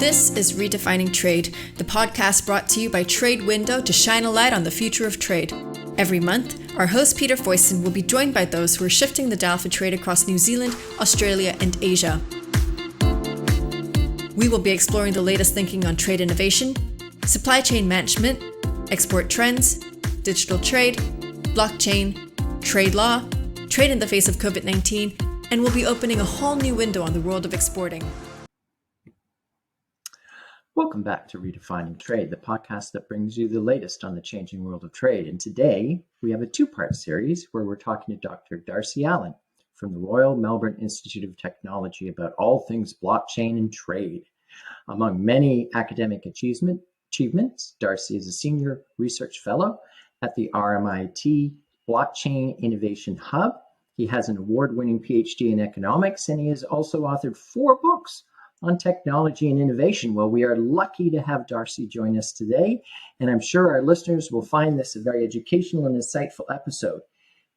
This is Redefining Trade, the podcast brought to you by TradeWindow to shine a light on the future of trade. Every month, our host Peter Foyston will be joined by those who are shifting the dial for trade across New Zealand, Australia, and Asia. We will be exploring the latest thinking on trade innovation, supply chain management, export trends, digital trade, blockchain, trade law, trade in the face of COVID-19, and we'll be opening a whole new window on the world of exporting. Welcome back to Redefining Trade, the podcast that brings you the latest on the changing world of trade. And today we have a two-part series where we're talking to Dr. Darcy Allen from the Royal Melbourne Institute of Technology about all things blockchain and trade. Among many academic achievements, Darcy is a senior research fellow at the RMIT Blockchain Innovation Hub. He has an award-winning PhD in economics, and he has also authored 4 books on technology and innovation. Well, we are lucky to have Darcy join us today, and I'm sure our listeners will find this a very educational and insightful episode.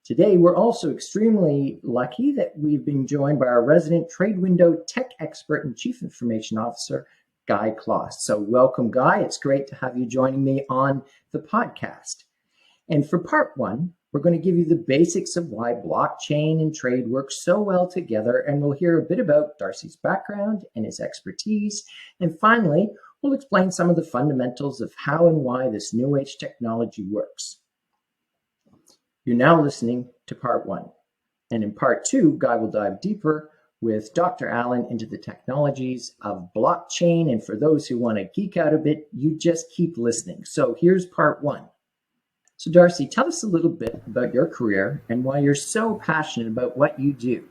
Today, we're also extremely lucky that we've been joined by our resident TradeWindow tech expert and chief information officer, Guy Kloss. So welcome, Guy. It's great to have you joining me on the podcast. And for part 1, we're going to give you the basics of why blockchain and trade work so well together, and we'll hear a bit about Darcy's background and his expertise. And finally, we'll explain some of the fundamentals of how and why this new age technology works. You're now listening to part 1. And in part 2, Guy will dive deeper with Dr. Allen into the technologies of blockchain. And for those who want to geek out a bit, you just keep listening. So here's part 1. So Darcy, tell us a little bit about your career and why you're so passionate about what you do.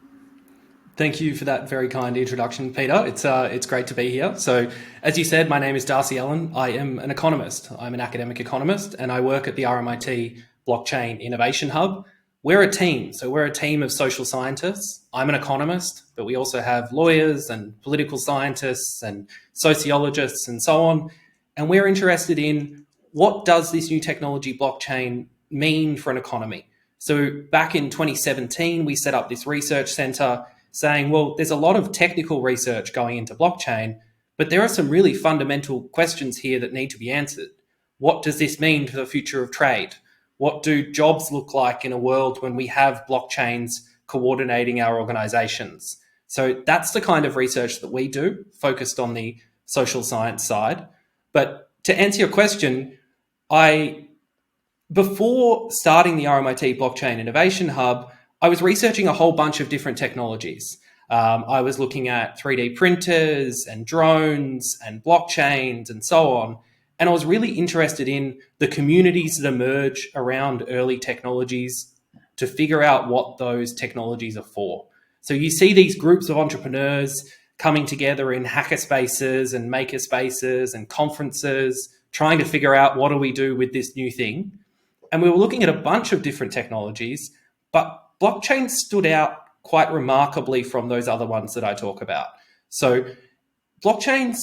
Thank you for that very kind introduction, Peter. It's great to be here. So as you said, my name is Darcy Allen. I am an economist. I'm an academic economist, and I work at the RMIT Blockchain Innovation Hub. We're a team. So we're a team of social scientists. I'm an economist, but we also have lawyers and political scientists and sociologists and so on. And we're interested in what does this new technology blockchain mean for an economy? So back in 2017, we set up this research center saying, well, there's a lot of technical research going into blockchain, but there are some really fundamental questions here that need to be answered. What does this mean for the future of trade? What do jobs look like in a world when we have blockchains coordinating our organizations? So that's the kind of research that we do, focused on the social science side. But to answer your question, before starting the RMIT Blockchain Innovation Hub, I was researching a whole bunch of different technologies. I was looking at 3D printers and drones and blockchains and so on. And I was really interested in the communities that emerge around early technologies to figure out what those technologies are for. So you see these groups of entrepreneurs coming together in hacker spaces and maker spaces and conferences, trying to figure out what do we do with this new thing. And we were looking at a bunch of different technologies, but blockchain stood out quite remarkably from those other ones that I talk about. So blockchains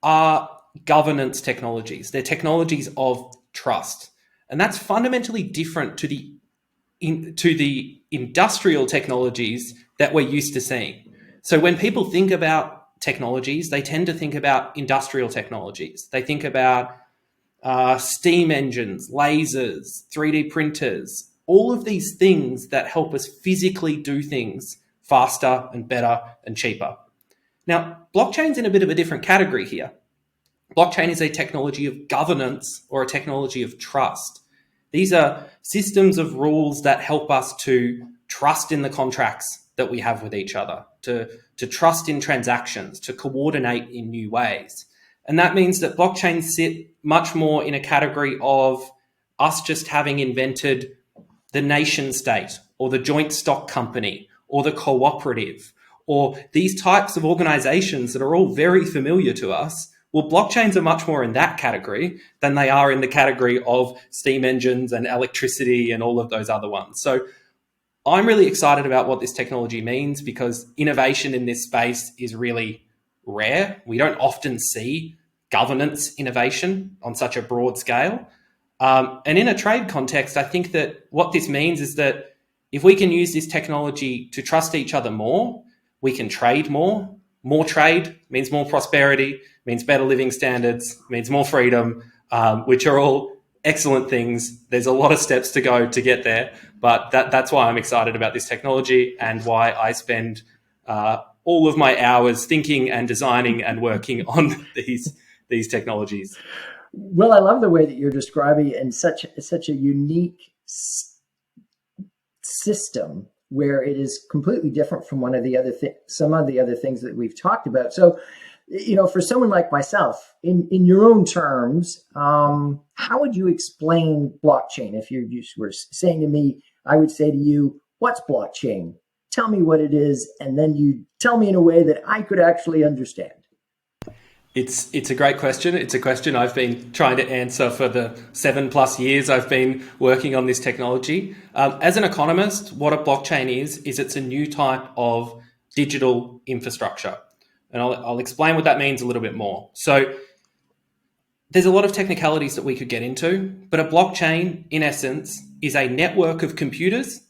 are governance technologies. They're technologies of trust. And that's fundamentally different to the industrial technologies that we're used to seeing. So when people think about technologies, they tend to think about industrial technologies. They think about steam engines, lasers, 3D printers, all of these things that help us physically do things faster and better and cheaper. Now, blockchain's in a bit of a different category here. Blockchain is a technology of governance or a technology of trust. These are systems of rules that help us to trust in the contracts that we have with each other, to trust in transactions, to coordinate in new ways. And that means that blockchains sit much more in a category of us just having invented the nation state or the joint stock company or the cooperative or these types of organizations that are all very familiar to us. Well, blockchains are much more in that category than they are in the category of steam engines and electricity and all of those other ones. So I'm really excited about what this technology means because innovation in this space is really rare. We don't often see governance innovation on such a broad scale. And in a trade context, I think that what this means is that if we can use this technology to trust each other more, we can trade more, more trade means more prosperity, means better living standards, means more freedom, which are all excellent things. There's a lot of steps to go to get there, but that's why I'm excited about this technology and why I spend all of my hours thinking and designing and working on these technologies. Well, I love the way that you're describing it in such a unique system where it is completely different from some of the other things that we've talked about. So, for someone like myself, in your own terms, how would you explain blockchain? If you were saying to me, I would say to you, what's blockchain? Tell me what it is, and then you tell me in a way that I could actually understand. It's a great question. It's a question I've been trying to answer for the 7+ years I've been working on this technology. As an economist, what a blockchain is it's a new type of digital infrastructure. And I'll explain what that means a little bit more. So there's a lot of technicalities that we could get into, but a blockchain, in essence, is a network of computers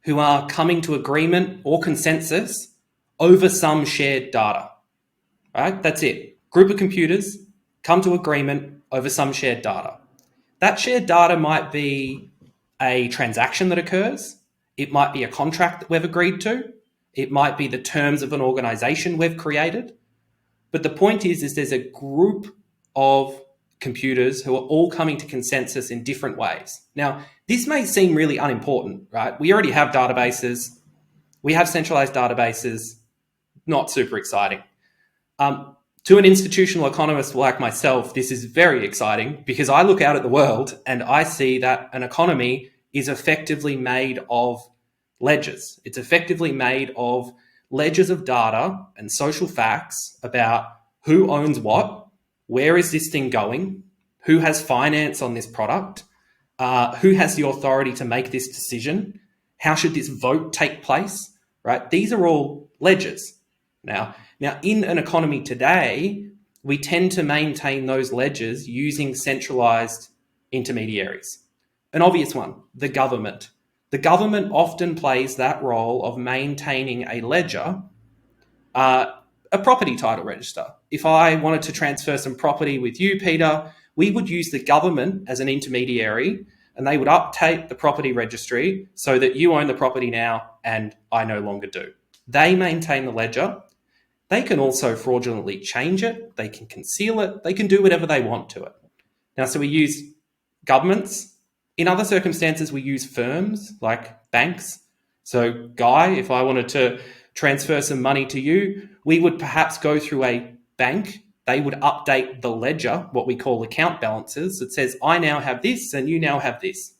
who are coming to agreement or consensus over some shared data. Right? That's it. Group of computers come to agreement over some shared data. That shared data might be a transaction that occurs. It might be a contract that we've agreed to. It might be the terms of an organization we've created. But the point is there's a group of computers who are all coming to consensus in different ways. Now, this may seem really unimportant, right? We already have databases. We have centralized databases. Not super exciting. To an institutional economist like myself, this is very exciting because I look out at the world and I see that an economy is effectively made of ledgers. It's effectively made of ledgers of data and social facts about who owns what, where is this thing going, who has finance on this product, who has the authority to make this decision, how should this vote take place, right? These are all ledgers. Now, in an economy today, we tend to maintain those ledgers using centralized intermediaries. An obvious one, the government. The government often plays that role of maintaining a ledger, a property title register. If I wanted to transfer some property with you, Peter, we would use the government as an intermediary and they would update the property registry so that you own the property now and I no longer do. They maintain the ledger. They can also fraudulently change it. They can conceal it. They can do whatever they want to it. Now, so we use governments. In other circumstances, we use firms like banks. So, Guy, if I wanted to transfer some money to you, we would perhaps go through a bank. They would update the ledger, what we call account balances. It says, I now have this and you now have this.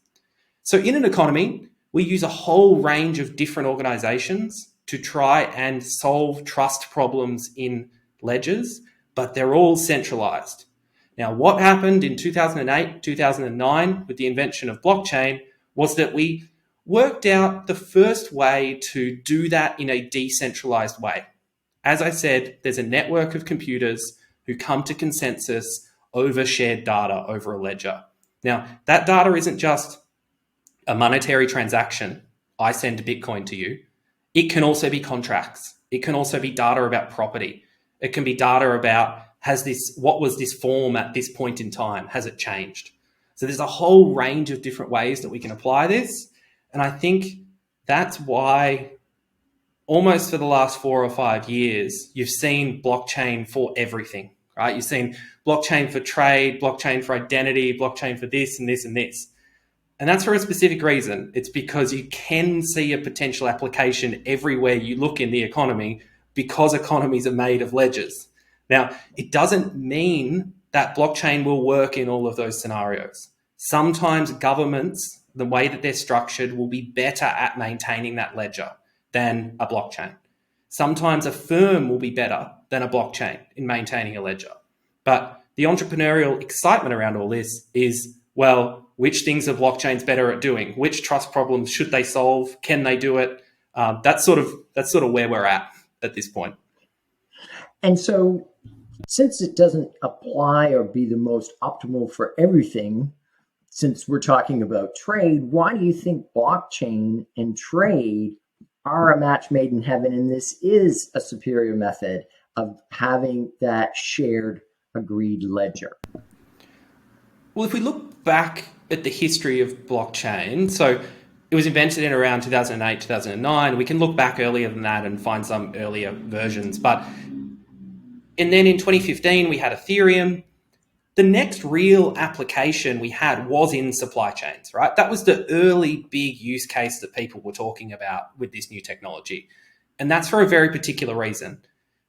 So in an economy, we use a whole range of different organizations to try and solve trust problems in ledgers, but they're all centralized. Now, what happened in 2008, 2009 with the invention of blockchain was that we worked out the first way to do that in a decentralized way. As I said, there's a network of computers who come to consensus over shared data over a ledger. Now, that data isn't just a monetary transaction. I send Bitcoin to you. It can also be contracts. It can also be data about property. It can be data about what was this form at this point in time? Has it changed? So there's a whole range of different ways that we can apply this. And I think that's why almost for the last 4 or 5 years, you've seen blockchain for everything, right? You've seen blockchain for trade, blockchain for identity, blockchain for this and this and this. And that's for a specific reason. It's because you can see a potential application everywhere you look in the economy because economies are made of ledgers. Now, it doesn't mean that blockchain will work in all of those scenarios. Sometimes governments, the way that they're structured, will be better at maintaining that ledger than a blockchain. Sometimes a firm will be better than a blockchain in maintaining a ledger. But the entrepreneurial excitement around all this is, well, which things are blockchains better at doing? Which trust problems should they solve? Can they do it? That's sort of where we're at this point. And so, since it doesn't apply or be the most optimal for everything, since we're talking about trade, why do you think blockchain and trade are a match made in heaven and this is a superior method of having that shared agreed ledger? Well, if we look back at the history of blockchain, so it was invented in around 2008, 2009. We can look back earlier than that and find some earlier versions. And then in 2015, we had Ethereum. The next real application we had was in supply chains, right? That was the early big use case that people were talking about with this new technology. And that's for a very particular reason.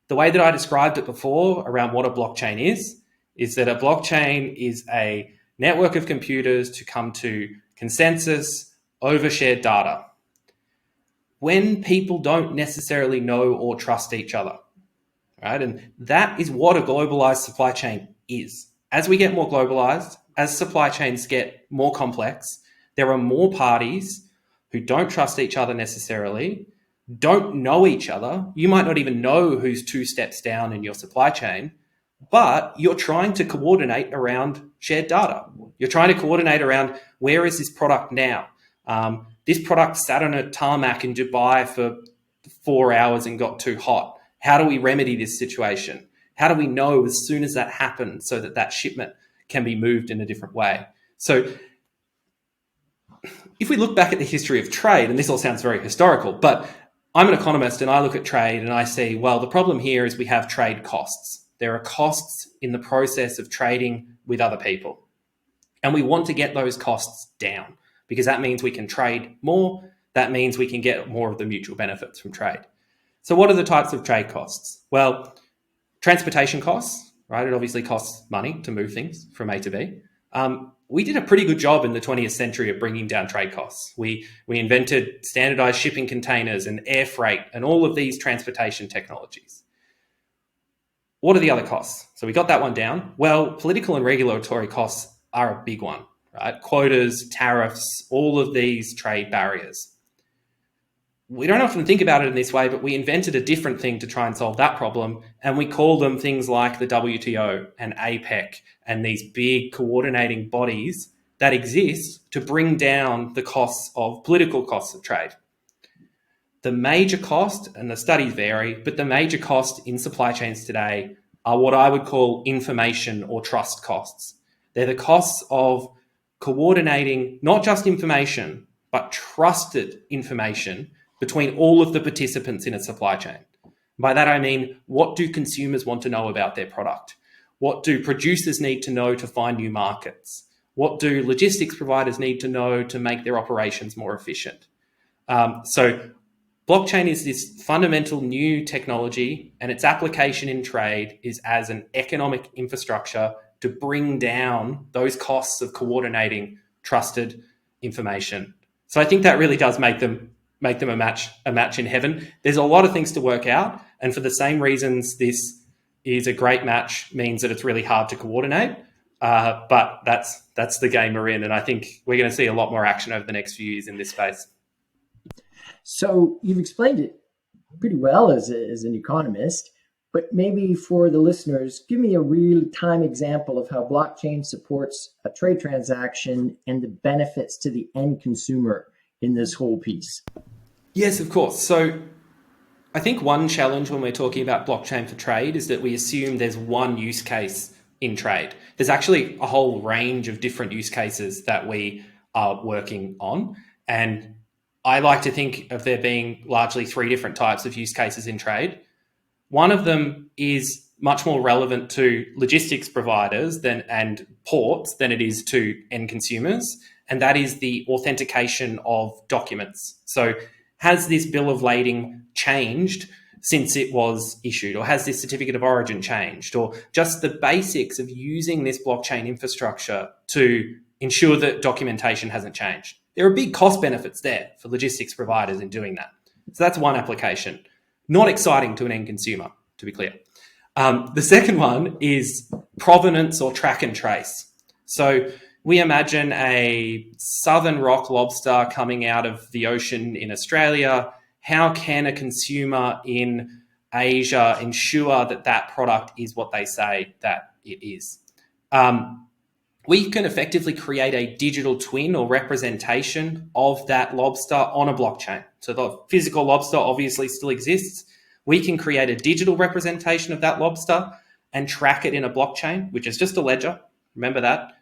The way that I described it before around what a blockchain is that a blockchain is a network of computers to come to consensus over shared data when people don't necessarily know or trust each other, right? And that is what a globalized supply chain is. As we get more globalized, as supply chains get more complex, there are more parties who don't trust each other necessarily, don't know each other. You might not even know who's 2 steps down in your supply chain, but you're trying to coordinate around shared data. You're trying to coordinate around where is this product now? This product sat on a tarmac in Dubai for 4 hours and got too hot. How do we remedy this situation? How do we know as soon as that happens so that that shipment can be moved in a different way? So if we look back at the history of trade, and this all sounds very historical, but I'm an economist and I look at trade and I see, well, the problem here is we have trade costs. There are costs in the process of trading with other people. And we want to get those costs down because that means we can trade more. That means we can get more of the mutual benefits from trade. So what are the types of trade costs? Well, transportation costs, right? It obviously costs money to move things from A to B. We did a pretty good job in the 20th century of bringing down trade costs. We invented standardized shipping containers and air freight and all of these transportation technologies. What are the other costs? So we got that one down. Well, political and regulatory costs are a big one, right? Quotas, tariffs, all of these trade barriers. We don't often think about it in this way, but we invented a different thing to try and solve that problem. And we call them things like the WTO and APEC and these big coordinating bodies that exist to bring down the costs of political costs of trade. The major cost, and the studies vary, but the major cost in supply chains today are what I would call information or trust costs. They're the costs of coordinating not just information, but trusted information between all of the participants in a supply chain. By that, I mean, what do consumers want to know about their product? What do producers need to know to find new markets? What do logistics providers need to know to make their operations more efficient? So blockchain is this fundamental new technology, and its application in trade is as an economic infrastructure to bring down those costs of coordinating trusted information. So I think that really does make them a match in heaven. There's a lot of things to work out, and for the same reasons this is a great match means that it's really hard to coordinate. But that's the game we're in, and I think we're going to see a lot more action over the next few years in this space. So you've explained it pretty well as an economist, but maybe for the listeners, give me a real-time example of how blockchain supports a trade transaction and the benefits to the end consumer in this whole piece. Yes, of course. So I think one challenge when we're talking about blockchain for trade is that we assume there's one use case in trade. There's actually a whole range of different use cases that we are working on. And I like to think of there being largely 3 different types of use cases in trade. One of them is much more relevant to logistics providers and ports than it is to end consumers, and that is the authentication of documents. So has this bill of lading changed since it was issued, or has this certificate of origin changed, or just the basics of using this blockchain infrastructure to ensure that documentation hasn't changed? There are big cost benefits there for logistics providers in doing that. So that's one application. Not exciting to an end consumer, to be clear. The second one is provenance or track and trace. So we imagine a southern rock lobster coming out of the ocean in Australia. How can a consumer in Asia ensure that that product is what they say that it is? We can effectively create a digital twin or representation of that lobster on a blockchain. So the physical lobster obviously still exists. We can create a digital representation of that lobster and track it in a blockchain, which is just a ledger. Remember that.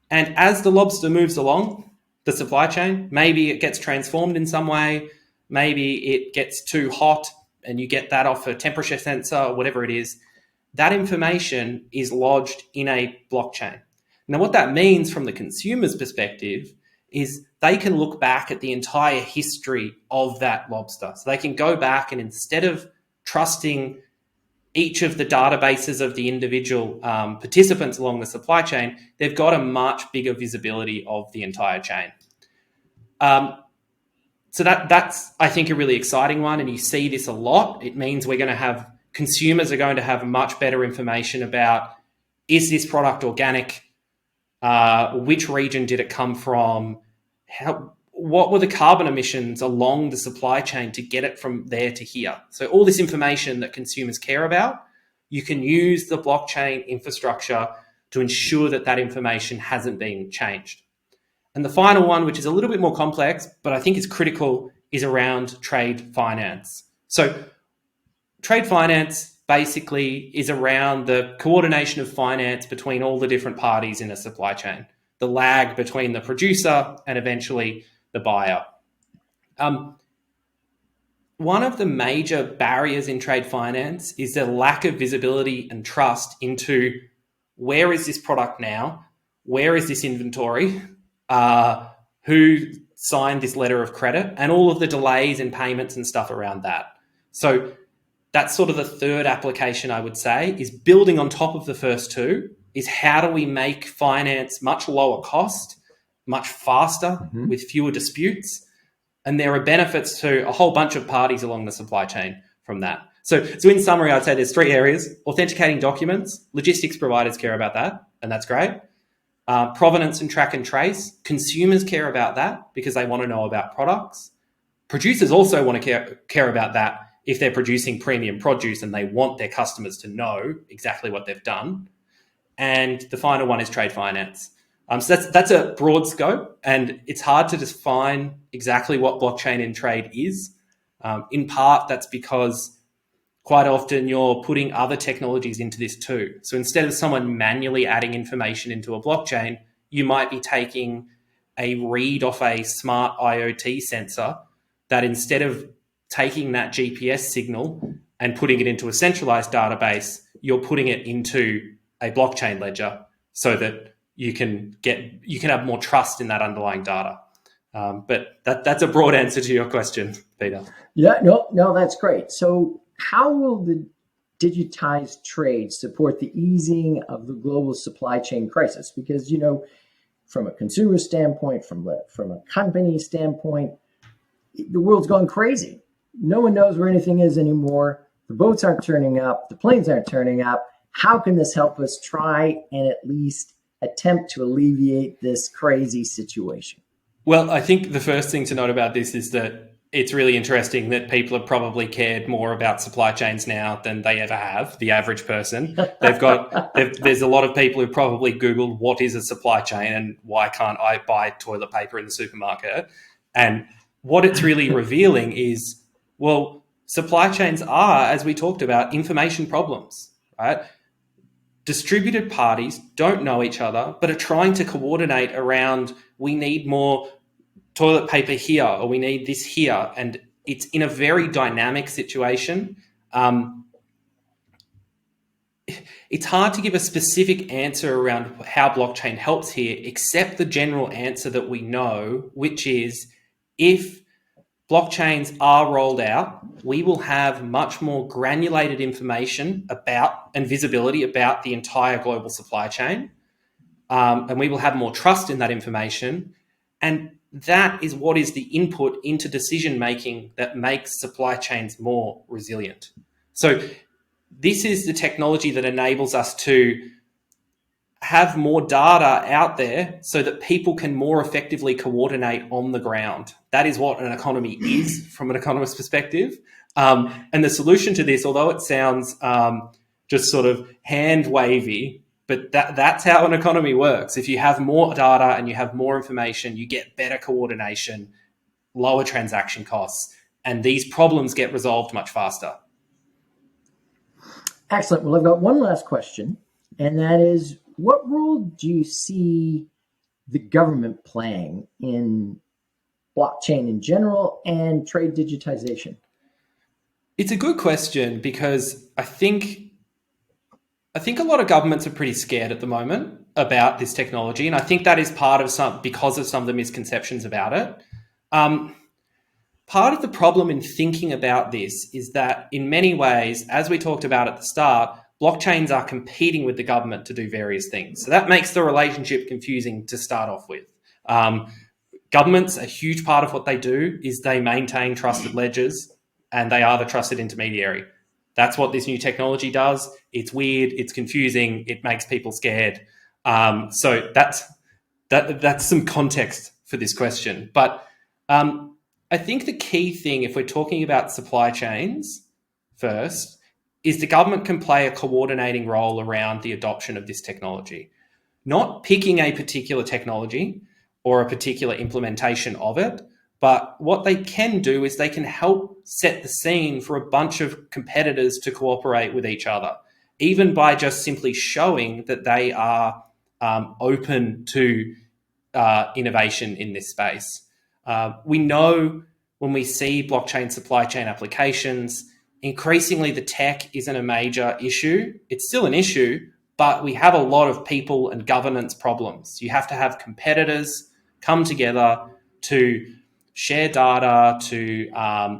And as the lobster moves along the supply chain, maybe it gets transformed in some way, maybe it gets too hot and you get that off a temperature sensor or whatever it is, that information is lodged in a blockchain. Now, what that means from the consumer's perspective is they can look back at the entire history of that lobster. So they can go back and instead of trusting each of the databases of the individual participants along the supply chain, they've got a much bigger visibility of the entire chain. So that's, I think, a really exciting one, and you see this a lot. It means consumers are going to have much better information about, is this product organic? Which region did it come from? What were the carbon emissions along the supply chain to get it from there to here? So all this information that consumers care about, you can use the blockchain infrastructure to ensure that that information hasn't been changed. And the final one, which is a little bit more complex, but I think is critical, is around trade finance. So trade finance basically is around the coordination of finance between all the different parties in a supply chain, the lag between the producer and eventually the buyer. One of the major barriers in trade finance is the lack of visibility and trust into where is this product now, where is this inventory, who signed this letter of credit, and all of the delays in payments and stuff around that. So that's sort of the third application, I would say, is building on top of the first two, is how do we make finance much lower cost, much faster, with fewer disputes. And there are benefits to a whole bunch of parties along the supply chain from that. So in summary, I'd say there's three areas: authenticating documents, logistics providers care about that, and that's great. Provenance and track and trace, consumers care about that because they want to know about products. Producers also want to care about that if they're producing premium produce and they want their customers to know exactly what they've done. And the final one is trade finance. So that's a broad scope, and it's hard to define exactly what blockchain in trade is. In part, that's because quite often you're putting other technologies into this too. So instead of someone manually adding information into a blockchain, you might be taking a read off a smart IoT sensor that, instead of taking that GPS signal and putting it into a centralized database, you're putting it into a blockchain ledger so that you can have more trust in that underlying data. But that's a broad answer to your question, Peter. Yeah, no, that's great. So how will the digitized trade support the easing of the global supply chain crisis? Because, from a consumer standpoint, from a company standpoint, the world's gone crazy. No one knows where anything is anymore. The boats aren't turning up. The planes aren't turning up. How can this help us try and at least attempt to alleviate this crazy situation? Well, I think the first thing to note about this is that it's really interesting that people have probably cared more about supply chains now than they ever have, the average person. There's a lot of people who probably Googled what is a supply chain and why can't I buy toilet paper in the supermarket. And what it's really revealing is, well, supply chains are, as we talked about, information problems, right? Distributed parties don't know each other, but are trying to coordinate around, we need more toilet paper here, or we need this here. And it's in a very dynamic situation. It's hard to give a specific answer around how blockchain helps here, except the general answer that we know, which is if blockchains are rolled out, we will have much more granulated information about and visibility about the entire global supply chain. And we will have more trust in that information. And that is what is the input into decision-making that makes supply chains more resilient. So this is the technology that enables us to have more data out there so that people can more effectively coordinate on the ground. That is what an economy is from an economist's perspective. And the solution to this, although it sounds just sort of hand-wavy, but that's how an economy works. If you have more data and you have more information, you get better coordination, lower transaction costs, and these problems get resolved much faster. Excellent. Well, I've got one last question, and that is, what role do you see the government playing in blockchain in general and trade digitization? It's a good question because I think a lot of governments are pretty scared at the moment about this technology, and I think that is because of some of the misconceptions about it. Part of the problem in thinking about this is that in many ways, as we talked about at the start, blockchains are competing with the government to do various things. So that makes the relationship confusing to start off with. Governments, a huge part of what they do is they maintain trusted ledgers, and they are the trusted intermediary. That's what this new technology does. It's weird, it's confusing, it makes people scared. So that's some context for this question. But I think the key thing, if we're talking about supply chains first, is the government can play a coordinating role around the adoption of this technology. Not picking a particular technology or a particular implementation of it, but what they can do is they can help set the scene for a bunch of competitors to cooperate with each other, even by just simply showing that they are open to innovation in this space. We know when we see blockchain supply chain applications, increasingly the tech isn't a major issue. It's still an issue, but we have a lot of people and governance problems. You have to have competitors come together to share data, to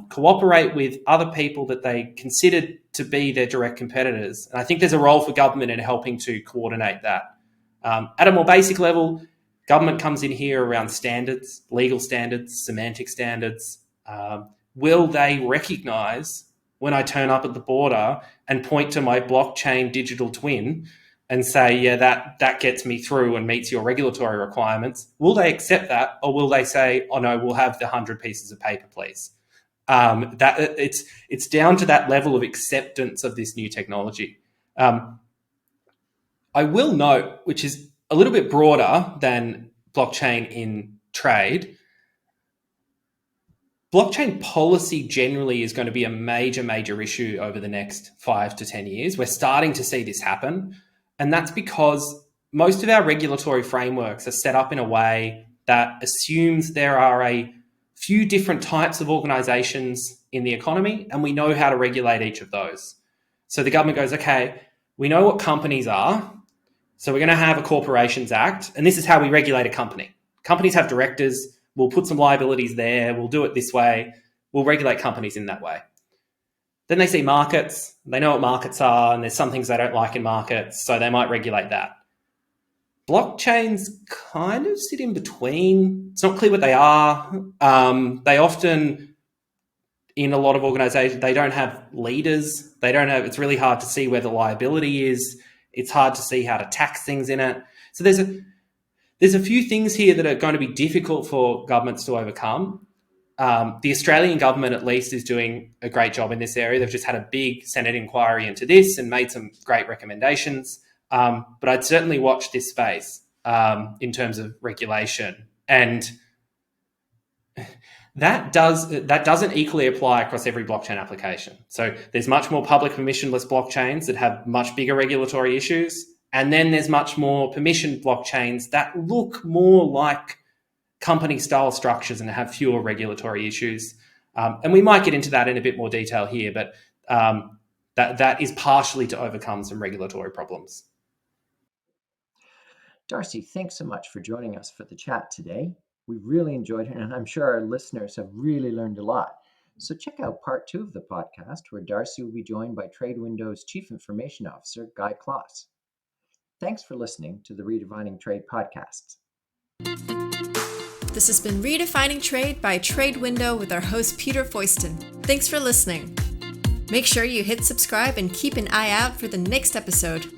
cooperate with other people that they considered to be their direct competitors. And I think there's a role for government in helping to coordinate that. At a more basic level, government comes in here around standards, legal standards, semantic standards. Will they recognize when I turn up at the border and point to my blockchain digital twin and say, yeah, that gets me through and meets your regulatory requirements? Will they accept that, or will they say, oh no, we'll have the 100 pieces of paper, please? It's down to that level of acceptance of this new technology. I will note, which is a little bit broader than blockchain in trade, blockchain policy generally is going to be a major issue over the next 5 to 10 years. We're starting to see this happen. And that's because most of our regulatory frameworks are set up in a way that assumes there are a few different types of organizations in the economy, and we know how to regulate each of those. So the government goes, okay, we know what companies are, so we're going to have a Corporations Act, and this is how we regulate a company. Companies have directors. We'll put some liabilities there. We'll do it this way. We'll regulate companies in that way. Then they see markets. They know what markets are, and there's some things they don't like in markets, so they might regulate that. Blockchains kind of sit in between. It's not clear what they are. They often, in a lot of organizations, they don't have leaders. It's really hard to see where the liability is. It's hard to see how to tax things in it. So there's a few things here that are going to be difficult for governments to overcome. The Australian government, at least, is doing a great job in this area. They've just had a big Senate inquiry into this and made some great recommendations. But I'd certainly watch this space in terms of regulation. And that doesn't equally apply across every blockchain application. So there's much more public permissionless blockchains that have much bigger regulatory issues. And then there's much more permissioned blockchains that look more like company-style structures and have fewer regulatory issues. And we might get into that in a bit more detail here, but that is partially to overcome some regulatory problems. Darcy, thanks so much for joining us for the chat today. We really enjoyed it, and I'm sure our listeners have really learned a lot. So check out part 2 of the podcast, where Darcy will be joined by TradeWindow's Chief Information Officer, Guy Kloss. Thanks for listening to the Redefining Trade podcast. This has been Redefining Trade by TradeWindow with our host, Peter Foyston. Thanks for listening. Make sure you hit subscribe and keep an eye out for the next episode.